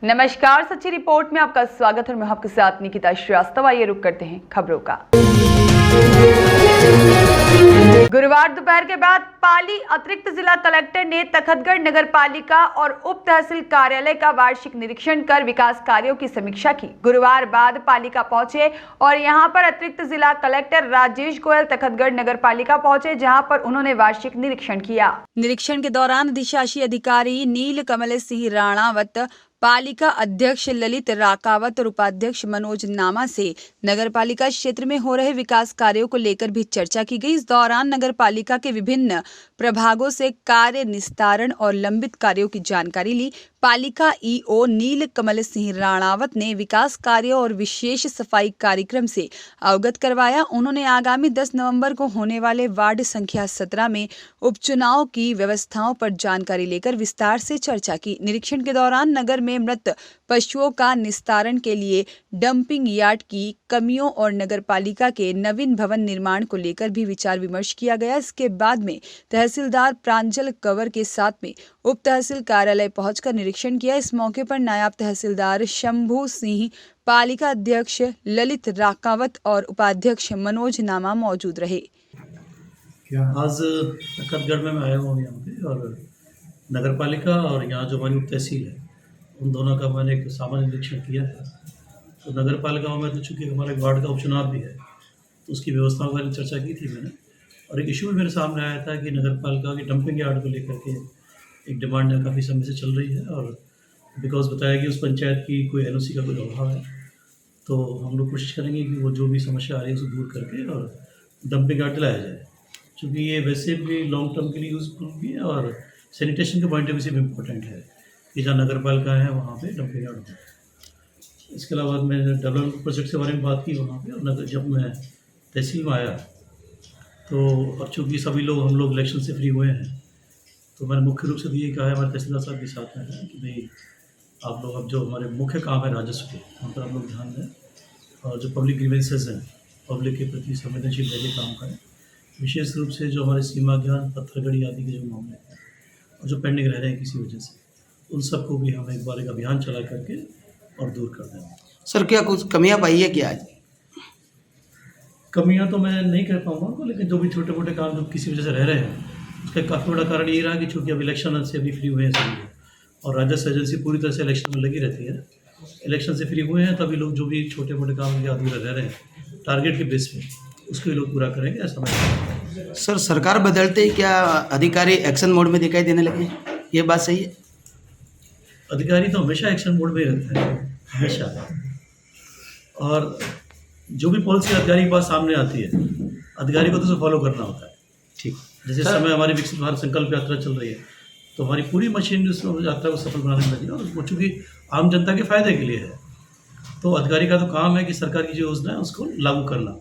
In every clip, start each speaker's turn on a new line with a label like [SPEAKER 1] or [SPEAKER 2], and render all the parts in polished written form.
[SPEAKER 1] नमस्कार, सच्ची रिपोर्ट में आपका स्वागत है और मैं आपके साथ निकिता श्रीवास्तव। आइए रुक करते हैं खबरों का। गुरुवार दोपहर के बाद पाली अतिरिक्त जिला कलेक्टर ने तखतगढ़ नगर पालिका और उप तहसील कार्यालय का वार्षिक निरीक्षण कर विकास कार्यों की समीक्षा की। गुरुवार बाद पालिका पहुंचे और यहां पर अतिरिक्त जिला कलेक्टर राजेश गोयल तखतगढ़ नगर पालिका पहुंचे, जहां पर उन्होंने वार्षिक निरीक्षण किया। निरीक्षण के दौरान अधिशासी अधिकारी नील कमल सिंह राणावत, पालिका अध्यक्ष ललित राकावत और उपाध्यक्ष मनोज नामा से नगर पालिका क्षेत्र में हो रहे विकास कार्यों को लेकर भी चर्चा की गई। इस दौरान नगर पालिका के विभिन्न प्रभागों से कार्य निस्तारण और लंबित कार्यों की जानकारी ली। पालिका ईओ नील कमल सिंह राणावत ने विकास कार्यों और विशेष सफाई कार्यक्रम से अवगत करवाया। उन्होंने आगामी 10 नवंबर को होने वाले वार्ड संख्या 17 में उपचुनाव की व्यवस्थाओं पर जानकारी लेकर विस्तार से चर्चा की। निरीक्षण के दौरान नगर में मृत पशुओं का निस्तारण के लिए डंपिंग यार्ड की कमियों और नगर पालिका के नवीन भवन निर्माण को लेकर भी विचार विमर्श किया गया। इसके बाद में तहसीलदार प्रांजल कंवर के साथ में उप तहसील कार्यालय पहुंचकर निरीक्षण किया। इस मौके पर नायब तहसीलदार शंभू सिंह, पालिका अध्यक्ष ललित राकावत और उपाध्यक्ष मनोज नामा मौजूद रहे।
[SPEAKER 2] आज तखतगढ़ में मैं आया हूँ यहाँ पे, और नगर पालिका और यहाँ जो हमारी उप तहसील है उन दोनों का मैंने एक सामान्य निरीक्षण किया है। तो नगर पालिका में तो चूँकि हमारे वार्ड का उपचुनाव भी है, तो उसकी व्यवस्थाओं के बारे में चर्चा की थी मैंने। और एक इशू भी मेरे सामने आया था कि नगर पालिका की डंपिंग यार्ड को लेकर के एक डिमांड काफ़ी समय से चल रही है, और बिकॉज बताया कि उस पंचायत की कोई एनओसी का कोई अभाव है, तो हम लोग कोशिश करेंगे कि वो जो भी समस्या आ रही है उसको दूर करके और डंपिंग यार्ड दिलाया जाए। क्योंकि ये वैसे भी लॉन्ग टर्म के लिए यूज़फुल भी है और सैनिटेशन के पॉइंट ऑफ व्यू से भी इम्पोर्टेंट है कि जहाँ नगर पालिका है वहाँ पे डंपिंग यार्ड हो। इसके अलावा मैंने डेवलपमेंट प्रोजेक्ट के बारे में बात की वहाँ पे, और नगर जब मैं तहसील में आया तो अब चूँकि सभी लोग हम लोग इलेक्शन से फ्री हुए हैं, तो मैंने मुख्य रूप से तो ये कहा है, हमारे तहसीलदार साहब के साथ में है कि भाई आप लोग अब जो हमारे मुख्य काम है राजस्व के, उन पर आप लोग ध्यान दें, और जो पब्लिक ग्रीवेंसेज हैं पब्लिक के प्रति संवेदनशील रह के काम करें। विशेष रूप से जो हमारे सीमा ज्ञान, पत्थरगढ़ी आदि के जो मामले हैं और जो पेंडिंग रह रहे हैं किसी वजह से, उन सबको भी हम एक बार एक अभियान चला करके और दूर कर देंगे।
[SPEAKER 3] सर, क्या कुछ कमियां पाई है क्या आज?
[SPEAKER 2] कमियां तो मैं नहीं कह पाऊँगा उनको, लेकिन जो भी छोटे मोटे काम जो किसी वजह से रह रहे हैं उसका काफ़ी बड़ा कारण ये रहा कि चूँकि अब इलेक्शन से अभी फ्री हुए हैं सभी लोग, और राजस्व एजेंसी पूरी तरह से इलेक्शन में लगी रहती है। इलेक्शन से फ्री हुए हैं तभी लोग जो भी छोटे मोटे काम या अधूरे रह रहे हैं टारगेट के बेस पे उसको भी लोग पूरा करेंगे, ऐसा मैं।
[SPEAKER 3] सर, सरकार बदलते ही क्या अधिकारी एक्शन मोड में दिखाई देने लगे, ये बात सही है?
[SPEAKER 2] अधिकारी तो हमेशा एक्शन मोड में रहते हैं, हमेशा। और जो भी पॉलिसी अधिकारी के पास सामने आती है, अधिकारी को तो उसे फॉलो करना होता है।
[SPEAKER 3] ठीक।
[SPEAKER 2] जैसे समय हमारी विकसित भारत संकल्प यात्रा चल रही है, तो हमारी पूरी मशीन उस यात्रा को सफल बनाने में लगी है, और वो चूँकि आम जनता के फायदे के लिए है, तो अधिकारी का तो काम है कि सरकार की जो योजना है उसको लागू करना।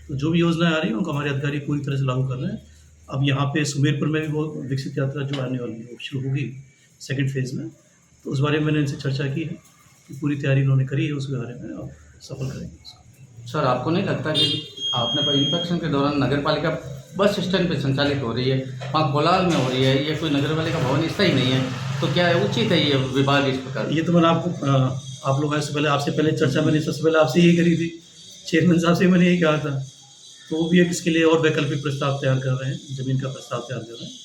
[SPEAKER 2] तो जो भी योजनाएं आ रही हैं उनको हमारे अधिकारी पूरी तरह से लागू कर रहे हैं। अब यहाँ पे सुमेरपुर में भी वो विकसित यात्रा जो आने वाली है वो शुरू होगी सेकंड फेज़ में, तो उस बारे में मैंने इनसे चर्चा की है कि पूरी तैयारी उन्होंने करी है उस बारे में, और सफल करेंगे उसको।
[SPEAKER 4] सर, आपको नहीं लगता कि आपने इंस्पेक्शन के दौरान नगर पालिका बस स्टैंड पे संचालित हो रही है, वहाँ कोलाहल में हो रही है, ये कोई नगर पालिका भवन इसका ही नहीं है, तो क्या उचित है ये विभाग इस प्रकार? ये
[SPEAKER 2] तो मैंने आपको आप लोग से पहले आपसे पहले चर्चा मैंने सबसे पहले आपसे यही करी थी, चेयरमैन साहब से मैंने यही कहा था। तो वो भी एक इसके लिए और वैकल्पिक प्रस्ताव तैयार कर रहे हैं, ज़मीन का प्रस्ताव तैयार कर रहे हैं,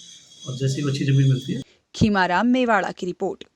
[SPEAKER 2] और जैसी अच्छी ज़मीन मिलती है।
[SPEAKER 1] खीमाराम मेवाड़ा की रिपोर्ट।